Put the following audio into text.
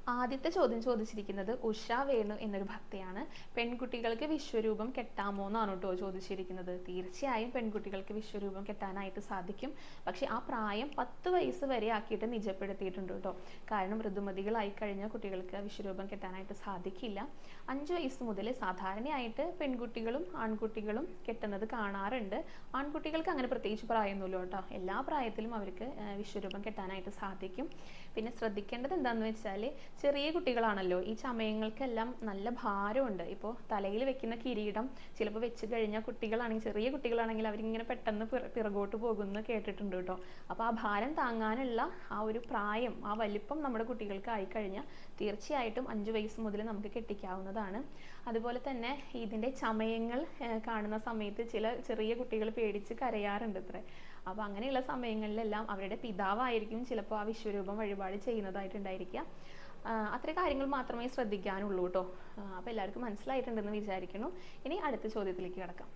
ആദ്യത്തെ ചോദ്യം ചോദിച്ചിരിക്കുന്നത് ഉഷ വേണു എന്നൊരു ഭക്തയാണ്. പെൺകുട്ടികൾക്ക് വിശ്വരൂപം കെട്ടാമോ എന്നാണ് കേട്ടോ ചോദിച്ചിരിക്കുന്നത്. തീർച്ചയായും പെൺകുട്ടികൾക്ക് വിശ്വരൂപം കെട്ടാനായിട്ട് സാധിക്കും. പക്ഷെ ആ പ്രായം 10 വയസ്സ് വരെ ആക്കിയിട്ട് നിജപ്പെടുത്തിയിട്ടുണ്ട് കേട്ടോ. കാരണം ഋതുമതികളായി കഴിഞ്ഞ കുട്ടികൾക്ക് വിശ്വരൂപം കെട്ടാനായിട്ട് സാധിക്കില്ല. 5 വയസ്സ് മുതൽ സാധാരണയായിട്ട് പെൺകുട്ടികളും ആൺകുട്ടികളും കെട്ടുന്നത് കാണാറുണ്ട്. ആൺകുട്ടികൾക്ക് അങ്ങനെ പ്രത്യേകിച്ച് പ്രായമൊന്നുമില്ല കേട്ടോ. എല്ലാ പ്രായത്തിലും അവർക്ക് വിശ്വരൂപം കെട്ടാനായിട്ട് സാധിക്കും. പിന്നെ ശ്രദ്ധിക്കേണ്ടത് എന്താണെന്ന് വെച്ചാൽ ചെറിയ കുട്ടികളാണല്ലോ, ഈ ചമയങ്ങൾക്കെല്ലാം നല്ല ഭാരമുണ്ട്. ഇപ്പോൾ തലയിൽ വെക്കുന്ന കിരീടം ചിലപ്പോൾ വെച്ച് കഴിഞ്ഞാൽ കുട്ടികളാണെങ്കിൽ, ചെറിയ കുട്ടികളാണെങ്കിൽ അവരിങ്ങനെ പെട്ടെന്ന് പിറകോട്ട് പോകുമെന്ന് കേട്ടിട്ടുണ്ട് കേട്ടോ. അപ്പോൾ ആ ഭാരം താങ്ങാനുള്ള ആ ഒരു പ്രായം, ആ വലിപ്പം നമ്മുടെ കുട്ടികൾക്ക് ആയിക്കഴിഞ്ഞാൽ തീർച്ചയായിട്ടും 5 വയസ്സ് മുതൽ നമുക്ക് കെട്ടിക്കാവുന്നതാണ്. അതുപോലെ തന്നെ ഇതിൻ്റെ ചമയങ്ങൾ കാണുന്ന സമയത്ത് ചില ചെറിയ കുട്ടികൾ പേടിച്ച് കരയാറുണ്ട് അത്രേ. അപ്പോൾ അങ്ങനെയുള്ള സമയങ്ങളിലെല്ലാം അവരുടെ പിതാവായിരിക്കും ചിലപ്പോൾ ആ വിശ്വരൂപം വഴിപാട് ചെയ്യുന്നതായിട്ടുണ്ടായിരിക്കുക. അത്രയും കാര്യങ്ങൾ മാത്രമേ ശ്രദ്ധിക്കാനുള്ളൂ കേട്ടോ. അപ്പോൾ എല്ലാവർക്കും മനസ്സിലായിട്ടുണ്ടെന്ന് വിചാരിക്കുന്നു. ഇനി അടുത്ത ചോദ്യത്തിലേക്ക് കിടക്കാം.